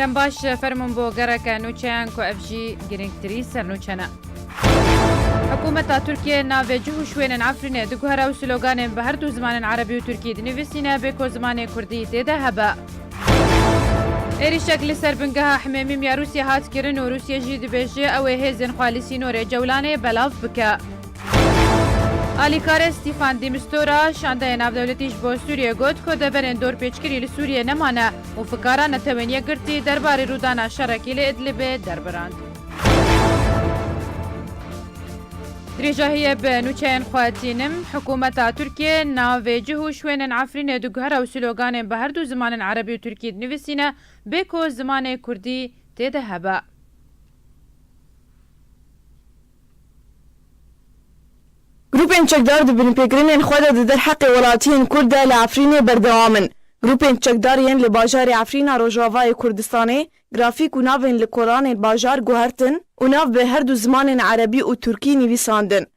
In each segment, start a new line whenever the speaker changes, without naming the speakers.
دەم باش فەرمون بۆ گەڕەکە نوچەیان کو ئەفژی گرنگتری سەرنوچەنە. حکوومەتا تورکیە ناوێجوه و شوێنن عەفرینێ دگوهرە و سلۆگانێن بە هەردوو زمانن عەرەبی و تورکی دنویسینە بێکۆ زمانێ کوردی تێدا هەبە. عێریشەک لەسەر بنگەها حمێمیم یا رووسیا هاتکردن و رووسیەژی دەبێژێ ئەوەی هێزن خوالیسینۆرێ جەولانێ بەلاو بکە. ئالیکارێ ستیفان دیمستۆرا شاندەیە ناودەولەتیش بۆ سووریە گوت کۆ دەبەرێن دۆرپێچکری لە سووریە نەمانە و فکاران نەتەوێنیە گرتی دەرباری ڕوودانا شەڕێکی لە ئیدلیبێ دەربراند. درێژە هەیە بە نوچەیان خواتینم حکوومەتا تورکیە ناوێجه و شوێنن عەفرینێ دگوهرە و سلۆگانێن بە هەردوو زمانن عەرەبی و تورکی دنویسینە بێکۆ زمانێ کوردی تێدا هەبە.
گروپên çekdar dibin pêkirînên xwe de di derheqê welatiyên Kurd de li Efrînê berdewam in. Grûpên çekdar yên li bajarê Efrîna Rojavayê Kurdistanê grafîk û navên li kolanên bajar guhertin û nav bi herdu zimanên Erebî û Turkî nivîsandin.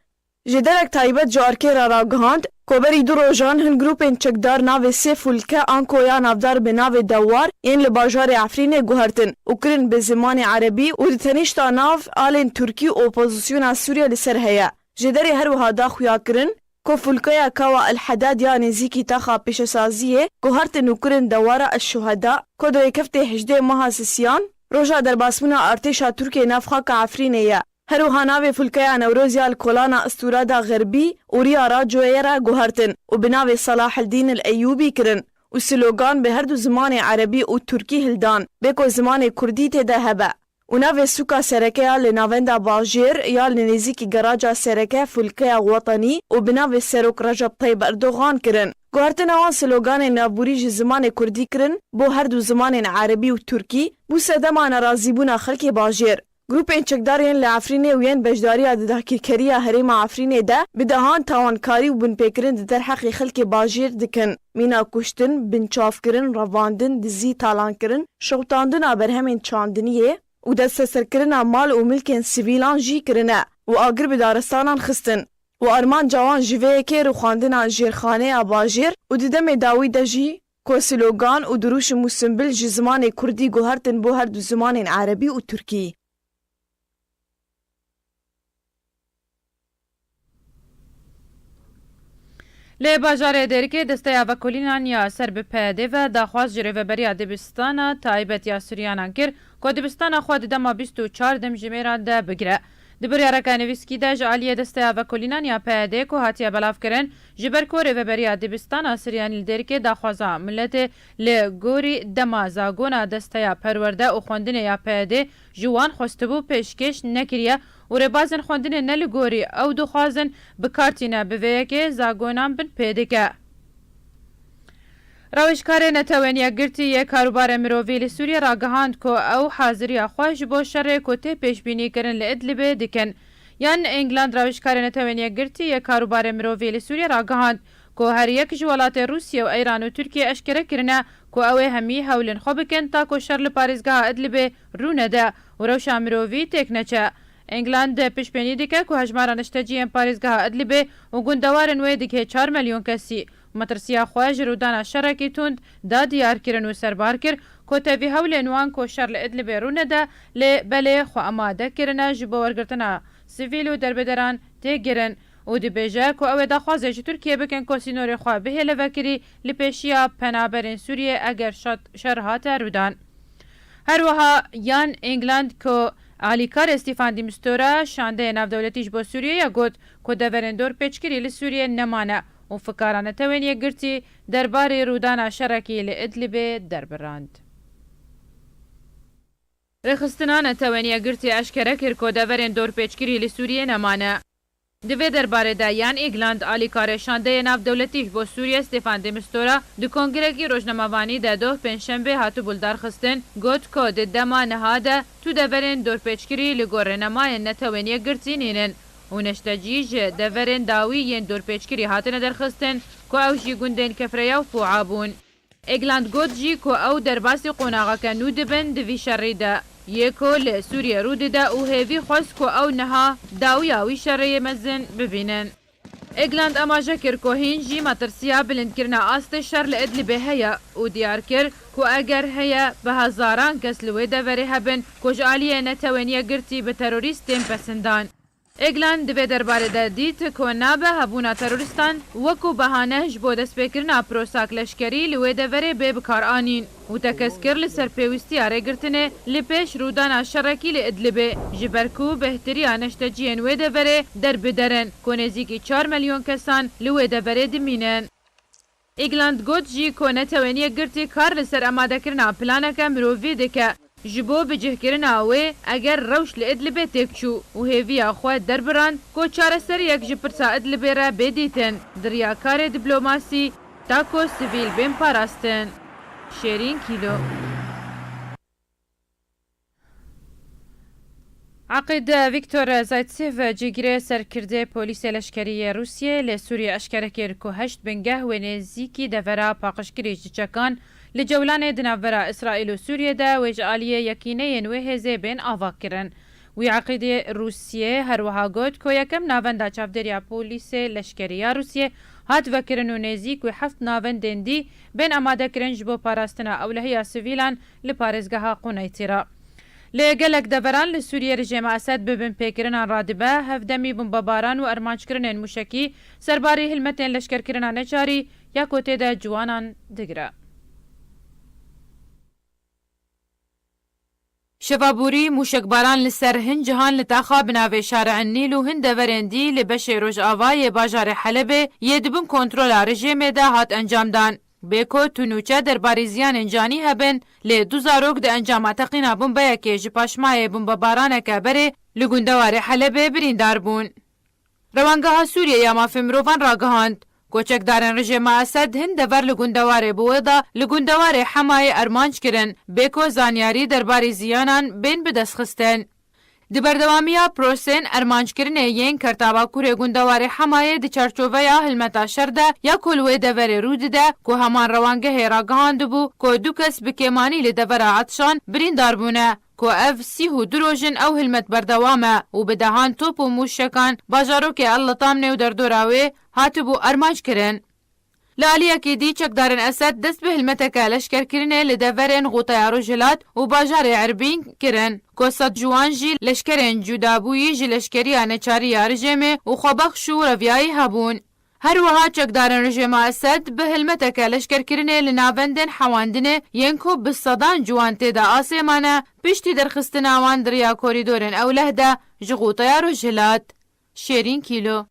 Ji derek taybet ji arkêra ragihand, koberî du rojan hin grûpên çekdar navê sê fulke an koya navdar bi navê Dewwar yên li bajarê Efrînê guhertin û kirin bi zimanê Erebî û di tenîşta nav alên Turkî opozisyona Sûriya li ser heye. Ji derê her wiha daxuya kirin ku fulkeya Kawa El Hedad ya nêzîkî taxa pêşesaziyê guhertin û kirin dewara eş-şuheda ku di yekheftê 18 meha sisiyan roja derbasbûna artêşa Tirkiyê navxaka Efrînê ye. Her wiha navê fulkeya Newroz ya li kolana Isturada Xerbî û Rîya Racoyê re guhertin û bi navê Salaheddîn el Eyyûbî kirin û slogan bi herdu zimanê Erebî û Turkî hildan bêko zimanê Kurdî têde hebe. û navê sûka serekeya li navenda bajêr ya li nêzîkî geraja sereke fulkeya wetanî û bi navê Serok Recep Tayyip Erdogan kirin. Guhertina wan sloganên navbûrî ji zimanê Kurdî kirin bo herdu zimanên Erebî û Turkî bû sedema nerazîbûna xelkê bajêr. Grûpên çekdar yên li Efrînê û yên bejdariya didahkirkeriya herêma Efrînê de bi dehan tawankarî û binpêkirin di derheqê xelkê bajêr dikin. Mîna kuştin, binçavkirin, revandin, dizî talankirin, şewtandina berhemên çandiniyê û desteserkirina mal û milkên sivîlan jî kirine û agir bi daristanan xistin û armanca wan ji vê yekê rûxandina jêrxaneya bajêr û di demê dawî de jî ku slogan û duruşim û simbil ji zimanê Kurdî guhertin bo herdu zimanên Erebî û Turkî.
Lê bajarê Dêrikê desteya vekolînan ya ser bi peyedê ve daxwaz ji rêveberiya dibistana taybet ya Suryanan kir ku dibistana xwe di dema 24 dem ji mêran de bigire. Di biryareka nivîskî de ji aliyê desteya vekolînan ya peyedê ku hatiye belavkirin ji ber ku rêveberiya dibistana Suryanî li Dêrikê daxwaza milletê li gorî dema zagona desteya perwerde û xwendinê ya peyedê ji wan xwestibû pêşkêş nekiriye û rêbazên xwendinê ne li gorî ew dixwazin bikartîne bi vê yekê zagonan bin pêdike. Rawişkarê neteweniya girtî yê karûbarê mirovî li Sûriye ragihand ku ew haziriya xwe ji bo şerê ku tê pêşbînîkirin li Idlibê dikin. Yan England rawişkarê neteweniya girtî yê karûbarê mirovî li Sûriye ragihand ku her yek ji welatê Rûsya û Îran û Tirkiye eşkere kirine ku ew ê hemî hewlên xwe bikin ta ku şer li parêzgeha Idlibê rû nede û rewşa mirovî têk neçe. England piştbênî dike ku hejmara neşteciyên parêzgeha Idlibê û gundewarên wê dike 4 milyon kesî. Matirsiya xwe ji rûdana şerekî tund da diyar kirin û serbar kir ku tevî hewlên wan ku şer li Idlibê rû nede lê belê xwe amade kirine ji bo wergirtina sivîl û derbederan tê girin û dibêje ku ew ê daxwazê ji Tirkiye bikin ku sînorê xwe bihêle vekirî li pêşiya penaberên Sûriye eger şer hate rûdan. Her wiha yan England ku alîkarê Stîfan Dîmistۆra şandeyê navdewletî ji bo Sûriyeyê got ku deverên dۆrpêçkirî li Sûriye nemane û fikara neteweniye girtî derbarê rûdana şerekî li Idlibê derbirand. Rêxistina neteweniye girtî eşkere kir ku deverên dۆrpêçkirî li Sûriye nemane. Di vê derbarê de yan England alîkarê şandeyê navdewletî ji bo Sûriye Stîfan Dîmistۆra di kongrekî rojnamavanî de doh pênşembe hatû buldarxistin got ku di dema niha de tu deverên dۆrpêçkirî li gor rênemayên neteweniye girtî nînin û neştecî ji deverên dawî yên dۆrpêçkirî hatine derxistin ku ew jî gundên kefreya û fûa bûn. England got jî ku ew derbasî qonaxeke nû dibin di vî şerî de. Yê ku li Sûriye rû dide û hêvî xwest ku ew niha dawiya wî şereyê mezin bibînin. ایگلند اماجه کر که هینجی مترسیا بلند کرنا آست شر لإدلب هیا و دیار کر که اگر هیا به هزاران کس لوی دوری هبن کج آلیه نتوانیه گرتی به تروریستین پسندان. ایگلند دوی درباره ده دیت که نابه هبونا تروریستان وکو بهانهش بود سپیکرنا پروساک لشکری لوی دوری به بکار آنین و تکسکر لسر پیوستی آره گرتنه لپیش رودان شرکی لإدلبه جبرکو بهتری آنشتجین وی دوری در بدرن که نزیکی 4 میلیون کسان لوی دوری دمینن. ایگلند گوت جی که نتوانیه گرتی کار لسر اماده کرنا پلانکه مرووی دکه جبو بجه کرنا وی اگر روش لإدلبه تکچو و هیوی آخواه دربران که چاره سر یک جپرسا إدلبه را بدیتن دریاکار دیپلوماسی تاکو سیویل بین پاراستن. شیرین کیلو. عقد ویکتور زایتسیف جگیره سرکرده پولیس لشکری روسیه لسوریه اشکره کرد که 8 بنگه و نزیکی دورا پاقشگری جچکان لجولان دناورا اسرائیل و سوریه ده و جعالیه یکینه نوهزه بین آواق کرن. وی عقد روسیه هر وها گوت که یکم ناونده چافدریا پولیس لشکری روسیه هات وکرن و نزیک و 7 ناوندین دی بین اماده کرن جبو پاراستنا اولهی سویلان لپارزگاه قونیتیرا. لگلک دوران لسوریه رژیم اسد ببن پیکرنان رادبه هفدمی بمباران و ارمانج کرنن موشکی سرباری هلمتین لشکر کرنان نچاری یا کوته ده جوانان دگره. شفابوری موشکباران لسر هند جهان لتاخا بناوی شارع النیل و هند ورندی لبش روش آوای باجار حلب یدبن کنترول رژیم ده هات انجام دان. بیکو تونوچه در باریزیان انجانی هبن لی 2000 ده انجامات قینا بمبه که جپاشمای بمباران که بره لگوندوار حلب بریندار بون. روانگاه سوریه یا مافی مروفان راگهاند. کوچکداران رژیم اسد هند دور لگوندوار بویدا لگوندوار حمای ارمانج کرن بیکو زانیاری در باریزیانان بین بدست خستن. دی بردوامیا پروسین ارمانج کرنه ین کرتابا کوره گوندوار حمایه دی چارچوبه یا هلمتا شرده یا کلوه دوره رود ده که همان روانگه راگهاند بو که دو کس بکیمانی لدوره عطشان بریندار بونه که اف 32 روژن او هلمت بردوامه و بدهان توپ و موشکان باجارو که الله تامنه و در دوراوه هاتو بو ارمانج کرن. لالیا که دی چکدارن اسد دست به هلمتک لشکر کرنه لدورن غوطیارو جلات و باجار عربین کرن که صد جوانجی لشکرین جدابویی جی لشکری آنچاری رژیمه و خوبخش و رویایی هبون. هر وها چکدارن رژیم اسد به هلمتک لشکر کرنه لناوندن حواندنه ینکو بصدان جوان تیدا آسیمانه پشتی درخستن آوان دریا کوریدورن اوله ده جی غوطیارو جلات. شیرین کیلو.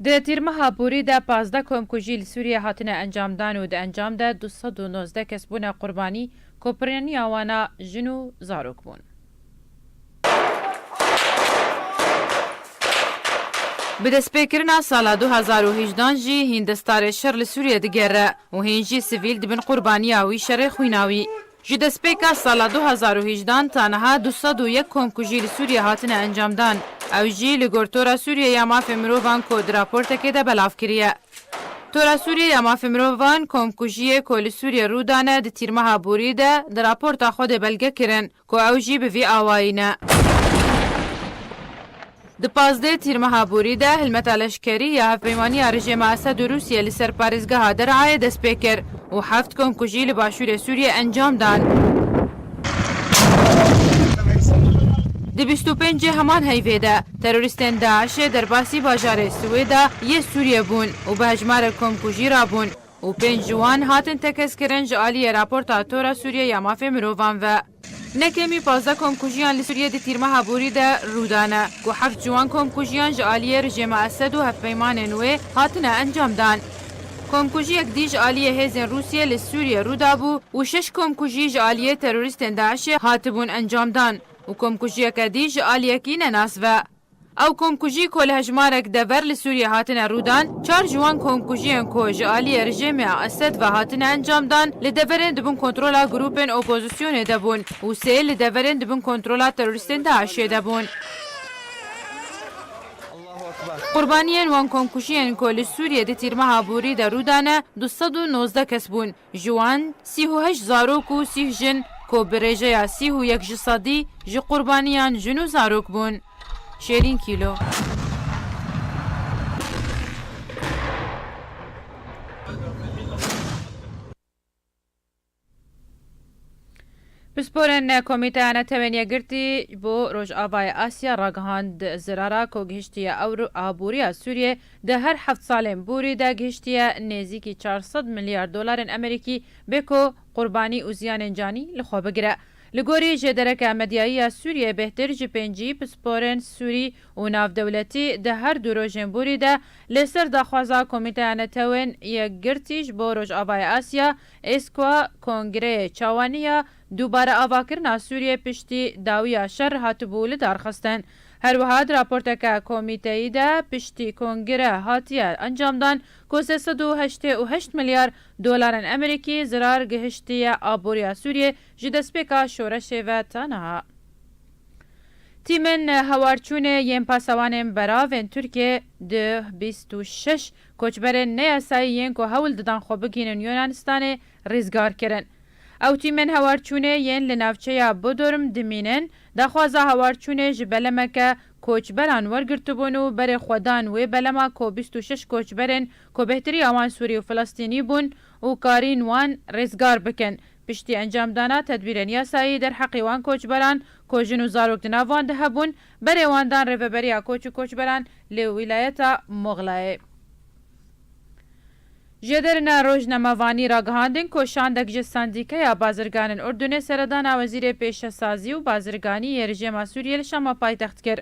ده تیرمها بوری ده 15 کمکوژی لسوریه هاتنه انجام دان و ده انجام ده 219 کس بونه قربانی کوپرینی آوانا جنو زاروک بون. به دسپیکرنا سالا 2018 جی هندستار شر لسوریه دگره و هنجی سیویل دبن قربانی آوی شر خویناوی. جی دسپیکا سالا 2018 تانها 201 کمکوژی لسوریه هاتنه انجام دان. او جی لگورتورا سوریه یا مافی مروفان که در راپورت که ده بلاف کریه. تورا سوریه یا مافی مروفان کمکوژی که لسوریه رو دانه ده تیرمها بوری ده در راپورت خود بلگه کرن که او جی به وی آوائینه. ده 15 تیرمها بوری ده هلمت لشکری یا هفپیمانی رژیم اسد و روسیه لسر پارزگاه درعای دست پیکر و 7 کمکوژی لباشور سوریه انجام دان. دی 25 همان هیویده تروریستان داعش در باسی باجار سویدا یه سوریه بون و به هجمار کمکوژی را بون و 5 جوان هاتن تکس کرن جعالی راپورتا تورا سوریه یا مافی مروفان و نکمی 15 کمکوژیان لسوریه دی تیرمها بوری ده رودانه که 7 جوان کمکوژیان جعالی رژیم اسد و هفپیمان نوی هاتن انجام دان. کمکوژی یک دیج آلیه هزین روسیه لسوریه رودا بو و 6 کمکوژی جعالی تروریستان داعش هاتبون انجام دان و کمکوژی کدیج آلیه کی نناس و او کمکوژی کل هجمارک دور لسوریه هاتن رودان 4 جوان کمکوژیان که جعالی رژیم اسد و هاتن انجام دان لدورن دبون کنترولا گروپن اپوزیسیون دبون و 3 لدورن دبون کنترولا تروریستان داعش دبون. قربانیان وان کمکوژیان که لسوریه دی تیرمها بوری در رودانه 219 کس بون جوان 38 زاروک و 30 جن که برژه 31 جسادی جی قربانیان جنو زاروک بون. شیرین کیلو. پسپۆرن کۆمیتەیانە تەوێنیە گرتی بۆ ڕۆژئاوای ئاسیا ڕاگەهاند زرارە کۆگەهشتیە ئەو ئابوووریە سووریە دە هەر حەفت ساڵێن بووریدا گەهشتیە نێزیکی 400 میلیارد دۆلارن ئەمریکی بێکۆ قوربانی و زیانێنجانی لەخۆ بگرە. لە گۆری ژێدەرەکە مەدیاییە سووریە بهتر ji پێنجی پسپۆرن سووری و ناودەولەتی دە هەر دوو ڕۆژێن بووریدا لەسەر داخوازا کۆمیتەیانەتەوێن یەکگرتیش بۆ ڕۆژئاوای ئاسیا ئێسکوا کۆنگرەیە چاوانیە دووبارە ئاواکردنا سووریە پشتی داویە شەر هاتبوو لە دارخستن. هەروەها راپۆرتەکە کۆمیتەییدا پشتی کۆنگرە هاتیە ئەنجامدان کۆ 388 میلیارد دۆلارن ئەمریکی زرار گەهشتیە ئابووریە سووریە ji destpêka şoreşê tanaha. Tîmên hewarçûnê yên pasewanên beravên Tirkiye di 26 koçberên neyasayî yên ku hewl didan xwe bigînin Yunanistanê rêzgar kirin. Ew tîmên hewarçûnê yên li navçeya Bodrum dimînin daxwaza hewarçûnê ji belemeke koçberan wergirtibûn û berê xwedan wê belema ku 26 koçberên ku bêhtirî awan Sûrî û Filistînî bûn û karîn wan rêzgar bikin. پشتی ئەنجامدانا تەدبیرên یاسایی دەرحەقی وان کۆچبەران کۆژن و زارۆک دناوان دەهەبوون بەرێواندان ڕێڤەبەریە کۆچ و کۆچبەران لێ ویلایەتە مۆغڵایە. ژێدەرنە ڕۆژنەمەوانی ڕاگەهاندن کۆشاندەك ji سندîkeya bazirganên Ordunê seredana wezîrê pêşesazî û bazirganî yê rejima Sûriyê li Şamê paytext kir.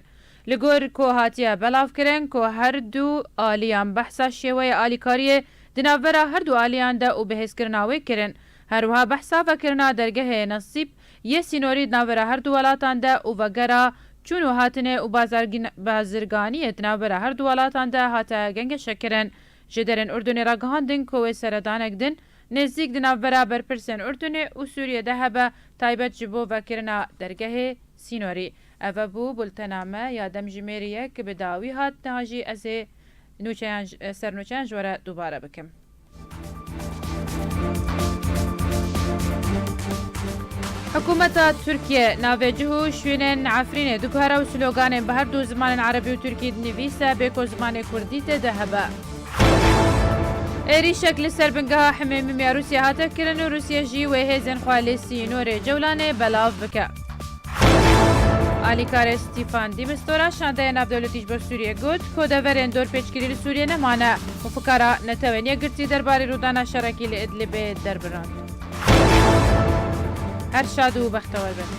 Li gor ku hatiye belavkirin ku her du aliyan behsa şêweya alîkariyê di navbera her du aliyan de û bihêzkirina wê kirin. هەروها بەحسا vekirina dergehê Nesîb yê sînorî navbera her du welatan de û vegera çûn û hatinê û bazirganiyê di navbera her du welatan de hate gengeşekirin. Ji derên Urdunê ragihandin ku wê seredanek din nêzik di navbera berpirsên Urdunê û Sûriyê de hebe taybet ji bo vekirina dergehê sînorî. Ev bû bultename ya demjimêrî yek bi dawî hat niha jî ez ê sernûçeyan ji were dubare bikim. حکوومەتە تورکیە ناوێجه و شوێنên عفرینê diguhere û sloganên bi her du zimanên Erebî û Tirkî dinivîse bêko zimanê Kurdî tê de hebe. Êrîşek li ser bingeha hemêmîmiya Rûsya hate kirin û Rûsya jî wê hêzên xwe lê sînorê cewlanê belav bike. Alîkarê Stîfan de Mistura şandeya navdewletî ji bo Sûriyê got kodeverên dorpêçkirî li Sûriyê nemane û fikara neteweniye girtî derbarê rûdana şerekî li Idlibê derbirand. هر شاد و بەختەوە بن.